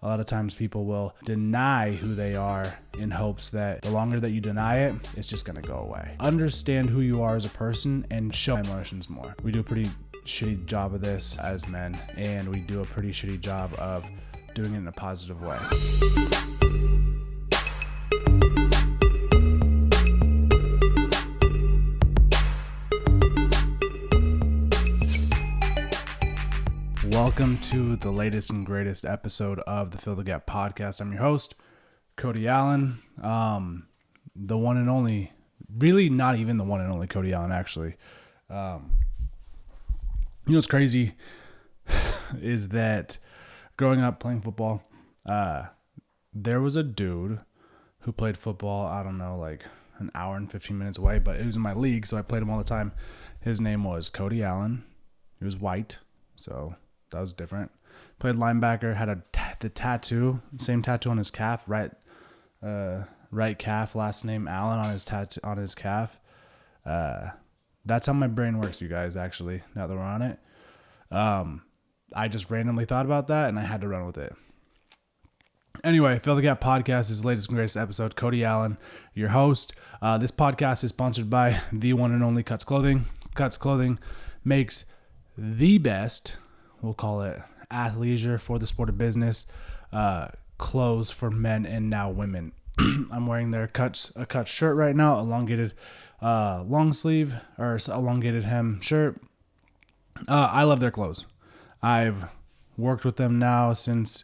A lot of times people will deny who they are in hopes that the longer that you deny it, it's just going to go away. Understand who you are as a person and show emotions more. We do a pretty shitty job of this as men, and we do a pretty shitty job of doing it in a positive way. Welcome to the latest and greatest episode of the Fill the Gap podcast. I'm your host, Cody Allen. The one and only, really not even the one and only Cody Allen, actually. You know what's crazy is that growing up playing football, there was a dude who played football, I don't know, like an hour and 15 minutes away, but it was in my league, so I played him all the time. His name was Cody Allen. He was white, so that was different. Played linebacker, had the tattoo, same tattoo on his calf, right calf, last name Allen on his calf. That's how my brain works, you guys, actually, now that we're on it. I just randomly thought about that, and I had to run with it. Anyway, Fill the Gap podcast is the latest and greatest episode. Cody Allen, your host. This podcast is sponsored by the one and only Cutclothing. Cutclothing makes the best, we'll call it athleisure for the sport of business, clothes for men and now women. I'm wearing their a cut shirt right now, elongated long sleeve or elongated hem shirt. I love their clothes. I've worked with them now since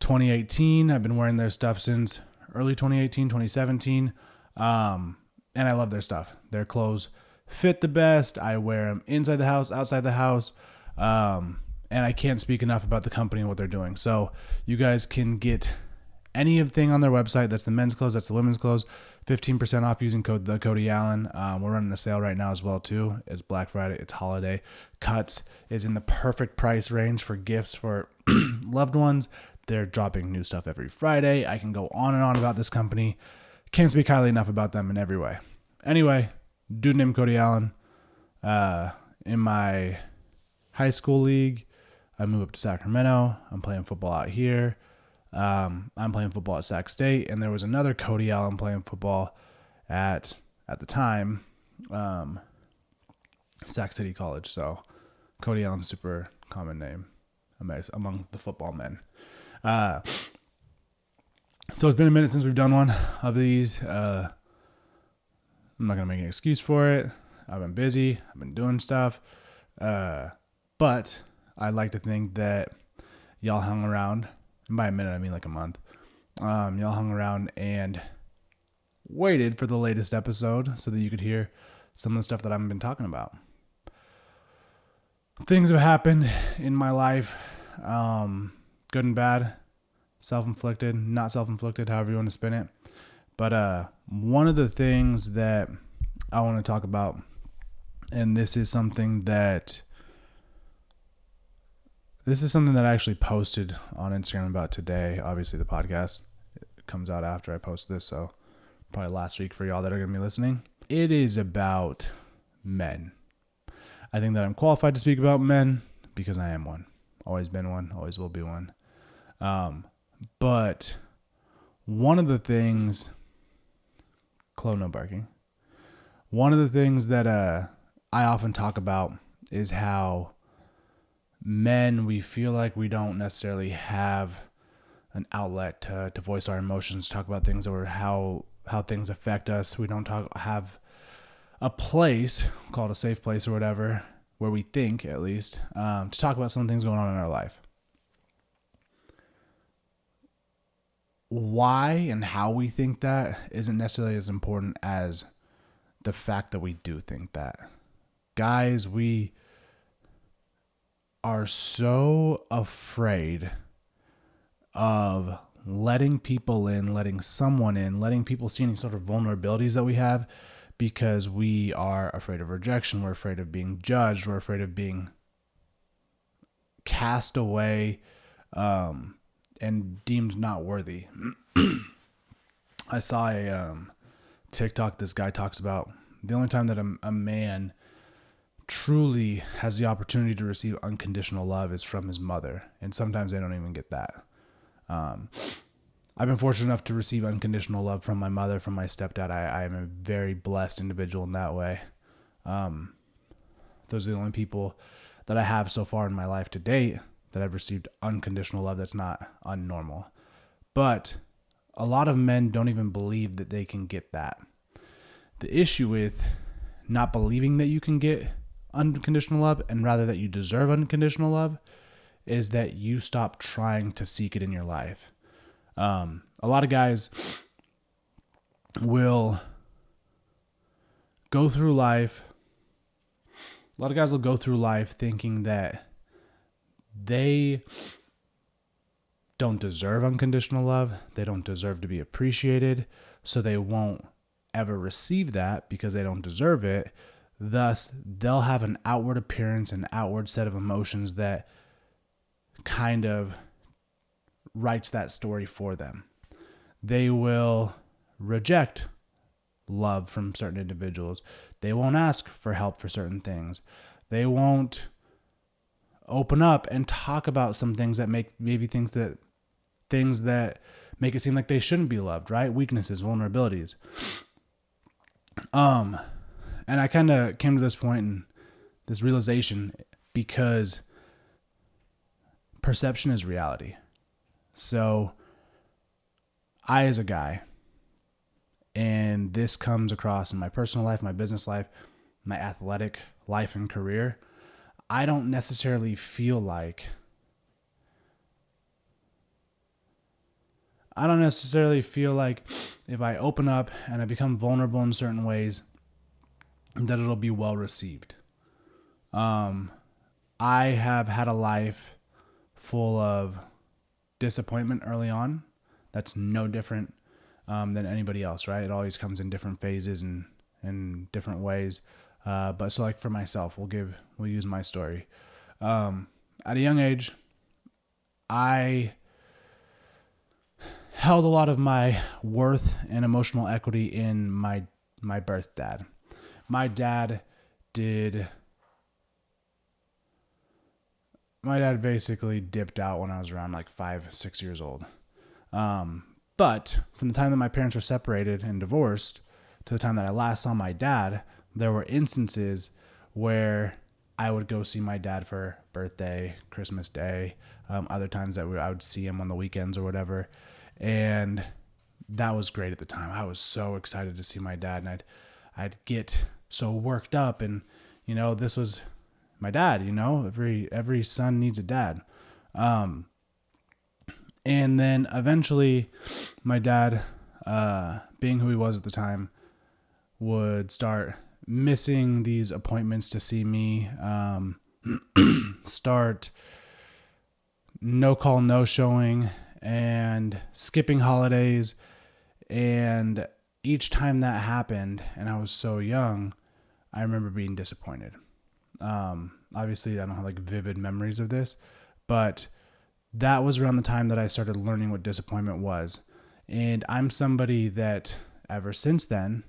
2018. I've been wearing their stuff since early 2018, 2017. And I love their stuff. Their clothes fit the best. I wear them inside the house, outside the house. And I can't speak enough about the company and what they're doing. So you guys can get anything on their website. That's the men's clothes. That's the women's clothes. 15% off using code the Cody Allen. We're running a sale right now as well too. It's Black Friday. It's holiday. Cuts is in the perfect price range for gifts for loved ones. They're dropping new stuff every Friday. I can go on and on about this company. Can't speak highly enough about them in every way. Anyway, dude named Cody Allen. In my high school league, I moved up to Sacramento. I'm playing football out here. I'm playing football at Sac State, and there was another Cody Allen playing football at the time, Sac City College. So Cody Allen, super common name among the football men. So it's been a minute since we've done one of these. I'm not gonna make an excuse for it. I've been busy. I've been doing stuff, but I'd like to think that y'all hung around, and by a minute I mean like a month. Y'all hung around and waited for the latest episode so that you could hear some of the stuff that I've been talking about. Things have happened in my life, good and bad, self-inflicted, not self-inflicted, however you want to spin it. But one of the things that I want to talk about, and this is something that I actually posted on Instagram about today. Obviously, the podcast comes out after I post this, so probably last week for y'all that are going to be listening. It is about men. I think that I'm qualified to speak about men because I am one. Always been one, always will be one. But one of the things, no barking. One of the things that I often talk about is how men, we feel like we don't necessarily have an outlet to voice our emotions, talk about things or how things affect us. We don't have a place, called a safe place or whatever, where we think, at least, to talk about some of the things going on in our life. Why and how we think that isn't necessarily as important as the fact that we do think that. Guys, we are so afraid of letting people in, letting someone in, letting people see any sort of vulnerabilities that we have because we are afraid of rejection. We're afraid of being judged. We're afraid of being cast away and deemed not worthy. I saw a TikTok. This guy talks about the only time that a man truly has the opportunity to receive unconditional love is from his mother. And sometimes they don't even get that. I've been fortunate enough to receive unconditional love from my mother, from my stepdad. I am a very blessed individual in that way. Those are the only people that I have so far in my life to date that I've received unconditional love that's not unnormal. But a lot of men don't even believe that they can get that. The issue with not believing that you can get unconditional love, and rather that you deserve unconditional love, is that you stop trying to seek it in your life. A lot of guys will go through life. A lot of guys will go through life thinking that they don't deserve unconditional love. They don't deserve to be appreciated. So they won't ever receive that because they don't deserve it. Thus, they'll have an outward appearance, an outward set of emotions that kind of writes that story for them. They will reject love from certain individuals. They won't ask for help for certain things. They won't open up and talk about some things that make things that make it seem like they shouldn't be loved, right? Weaknesses, vulnerabilities. And I kind of came to this point and this realization because perception is reality. So I, as a guy, and this comes across in my personal life, my business life, my athletic life and career, I don't necessarily feel like if I open up and I become vulnerable in certain ways, that it'll be well received. I have had a life full of disappointment early on. That's no different than anybody else, right? It always comes in different phases and in different ways. But so like for myself, we'll use my story. At a young age, I held a lot of my worth and emotional equity in my birth dad. My dad basically dipped out when I was around like 5-6 years old. But from the time that my parents were separated and divorced to the time that I last saw my dad, there were instances where I would go see my dad for birthday, Christmas Day, other times that I would see him on the weekends or whatever. And that was great at the time. I was so excited to see my dad, and I'd get so worked up, and this was my dad. Every son needs a dad. And then eventually my dad, being who he was at the time, would start missing these appointments to see me, start no call, no showing, and skipping holidays. And each time that happened, and I was so young, I remember being disappointed. Obviously, I don't have like vivid memories of this, but that was around the time that I started learning what disappointment was. And I'm somebody that ever since then,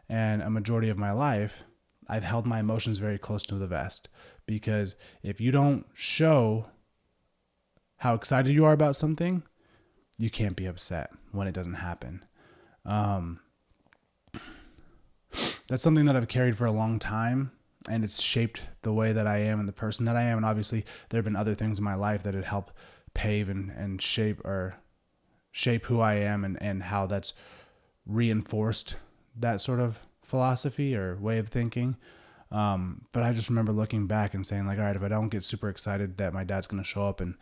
and a majority of my life, I've held my emotions very close to the vest. Because if you don't show how excited you are about something, you can't be upset when it doesn't happen. That's something that I've carried for a long time, and it's shaped the way that I am and the person that I am. And obviously there have been other things in my life that have helped pave and shape who I am, and how that's reinforced that sort of philosophy or way of thinking. But I just remember looking back and saying like, all right, if I don't get super excited that my dad's going to show up and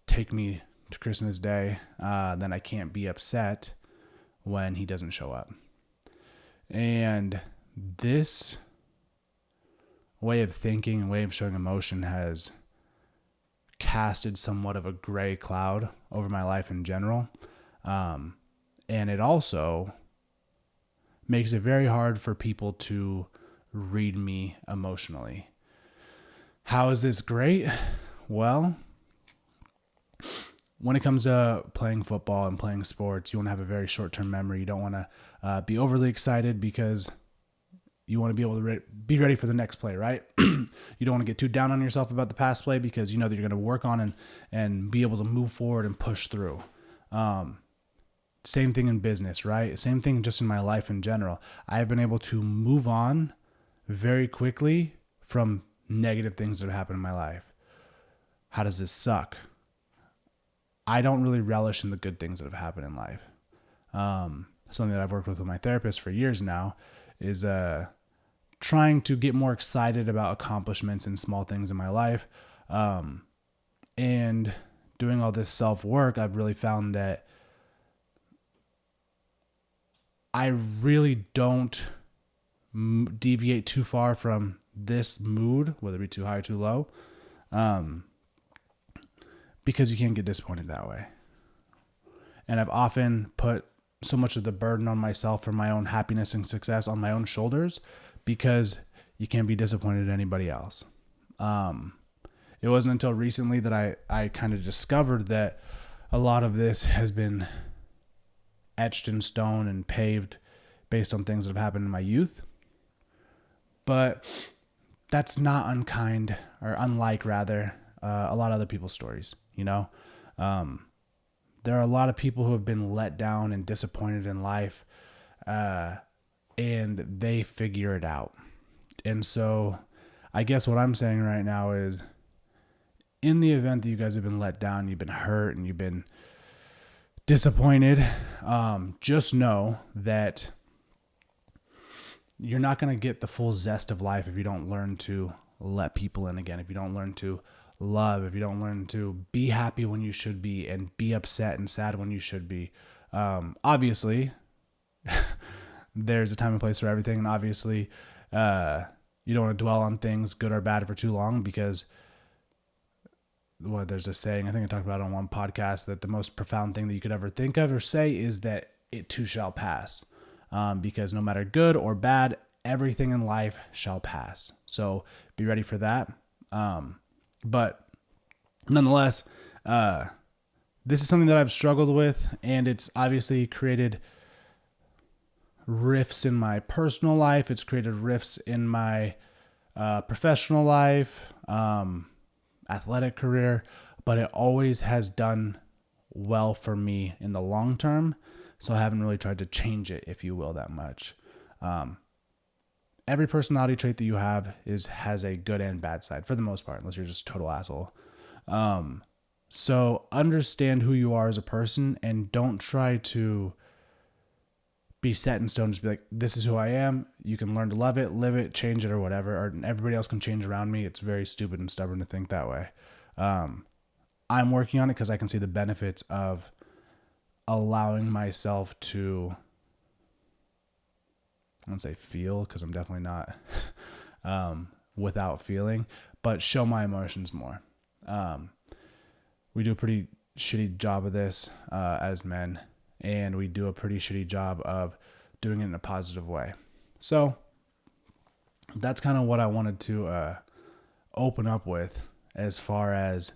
take me to Christmas Day, then I can't be upset when he doesn't show up. And this way of thinking, way of showing emotion has casted somewhat of a gray cloud over my life in general. And it also makes it very hard for people to read me emotionally. How is this great? Well, when it comes to playing football and playing sports, you want to have a very short-term memory. You don't want to be overly excited because you want to be able to be ready for the next play, right? You don't want to get too down on yourself about the past play because you know that you're going to work on and be able to move forward and push through. Same thing in business, right? Same thing just in my life in general. I've been able to move on very quickly from negative things that have happened in my life. How does this suck? I don't really relish in the good things that have happened in life. Something that I've worked with my therapist for years now is trying to get more excited about accomplishments and small things in my life. And doing all this self-work, I've really found that I really don't deviate too far from this mood, whether it be too high or too low, because you can't get disappointed that way. And I've often put so much of the burden on myself for my own happiness and success on my own shoulders because you can't be disappointed at anybody else. It wasn't until recently that I kind of discovered that a lot of this has been etched in stone and paved based on things that have happened in my youth. But that's not unkind, or unlike rather, a lot of other people's stories, you know? There are a lot of people who have been let down and disappointed in life, and they figure it out. And so I guess what I'm saying right now is, in the event that you guys have been let down, you've been hurt, and you've been disappointed, just know that you're not going to get the full zest of life if you don't learn to let people in again, if you don't learn to love, if you don't learn to be happy when you should be and be upset and sad when you should be. Obviously, there's a time and place for everything, and obviously you don't want to dwell on things good or bad for too long because there's a saying, I think I talked about it on one podcast, that the most profound thing that you could ever think of or say is that it too shall pass. Because no matter good or bad, everything in life shall pass. So be ready for that. But nonetheless, this is something that I've struggled with, and it's obviously created rifts in my personal life. It's created rifts in my professional life, athletic career, but it always has done well for me in the long term. So I haven't really tried to change it, if you will, that much. Every personality trait that you have has a good and bad side for the most part, unless you're just a total asshole. So understand who you are as a person and don't try to be set in stone. Just be like, this is who I am. You can learn to love it, live it, change it, or whatever. Or everybody else can change around me. It's very stupid and stubborn to think that way. I'm working on it because I can see the benefits of allowing myself to, I won't say feel, because I'm definitely not without feeling, but show my emotions more. We do a pretty shitty job of this as men, and we do a pretty shitty job of doing it in a positive way. So that's kind of what I wanted to open up with as far as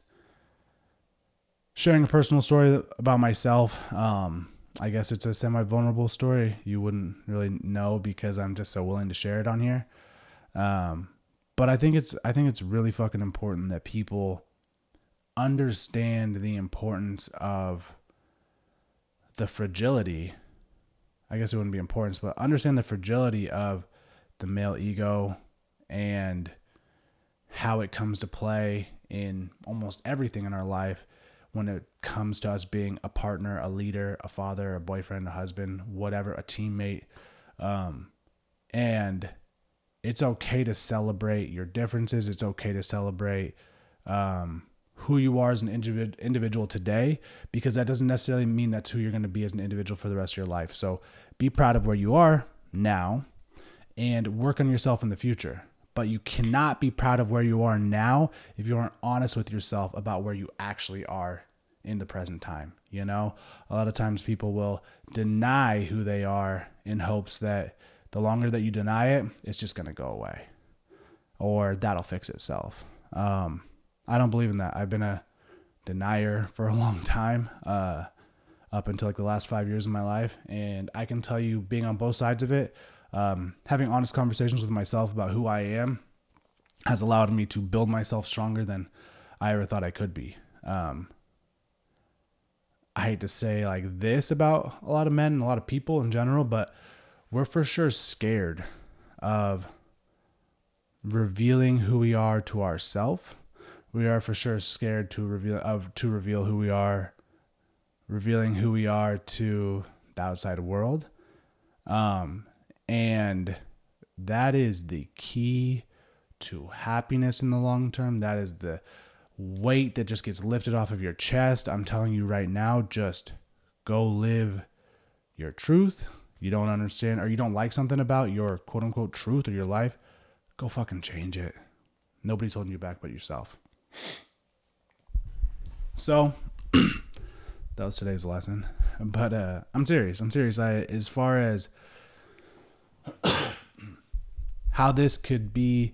sharing a personal story about myself. I guess it's a semi-vulnerable story. You wouldn't really know because I'm just so willing to share it on here. But I think it's really fucking important that people understand the importance of the fragility. I guess it wouldn't be importance, but understand the fragility of the male ego and how it comes to play in almost everything in our life when it comes to us being a partner, a leader, a father, a boyfriend, a husband, whatever, a teammate. And it's okay to celebrate your differences. It's okay to celebrate who you are as an individual today, because that doesn't necessarily mean that's who you're going to be as an individual for the rest of your life. So be proud of where you are now and work on yourself in the future. But you cannot be proud of where you are now if you aren't honest with yourself about where you actually are in the present time. You know, a lot of times people will deny who they are in hopes that the longer that you deny it, it's just going to go away or that'll fix itself. I don't believe in that. I've been a denier for a long time, up until like the last 5 years of my life. And I can tell you, being on both sides of it, having honest conversations with myself about who I am has allowed me to build myself stronger than I ever thought I could be. I hate to say like this about a lot of men and a lot of people in general, but we're for sure scared of revealing who we are to ourselves. We are for sure scared to reveal who we are, revealing who we are to the outside world. And that is the key to happiness in the long term. That is the weight that just gets lifted off of your chest. I'm telling you right now, just go live your truth. You don't understand or you don't like something about your quote unquote truth or your life, go fucking change it. Nobody's holding you back but yourself. So that was today's lesson. But I'm serious. As far as how this could be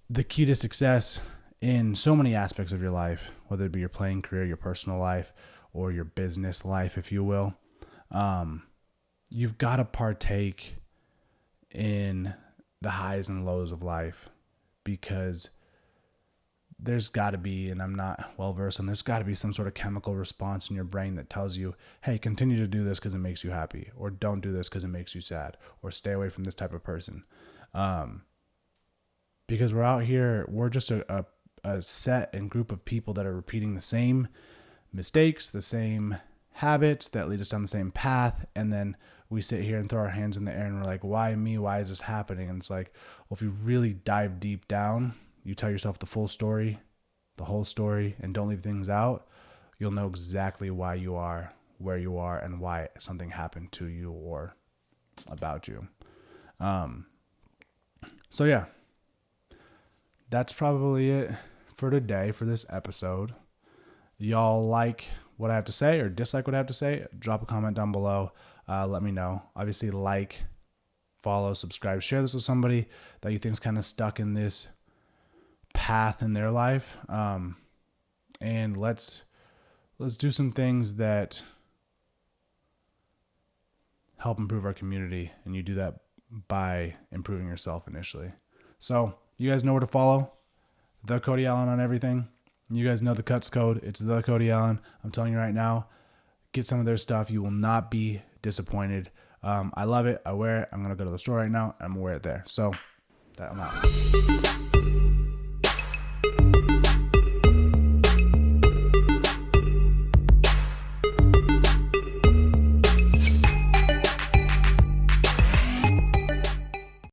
the key to success in so many aspects of your life, whether it be your playing career, your personal life, or your business life, if you will, you've got to partake in the highs and lows of life, because there's got to be, and I'm not well versed on, there's got to be some sort of chemical response in your brain that tells you, hey, continue to do this because it makes you happy, or don't do this because it makes you sad, or stay away from this type of person. Because we're out here, we're just a set and group of people that are repeating the same mistakes, the same habits that lead us down the same path. And then we sit here and throw our hands in the air and we're like, why me? Why is this happening? And it's like, well, if you really dive deep down, you tell yourself the full story, the whole story, and don't leave things out, you'll know exactly why you are where you are and why something happened to you or about you. So yeah, that's probably it for today, for this episode. Y'all like what I have to say or dislike what I have to say? Drop a comment down below. Let me know. Obviously, like, follow, subscribe, share this with somebody that you think is kind of stuck in this path in their life. And let's do some things that help improve our community. And you do that by improving yourself initially. So you guys know where to follow. The Cody Allen on everything. You guys know the cuts code. It's the Cody Allen. I'm telling you right now, get some of their stuff. You will not be disappointed. I love it. I wear it. I'm going to go to the store right now. And I'm going to wear it there. So I'm out.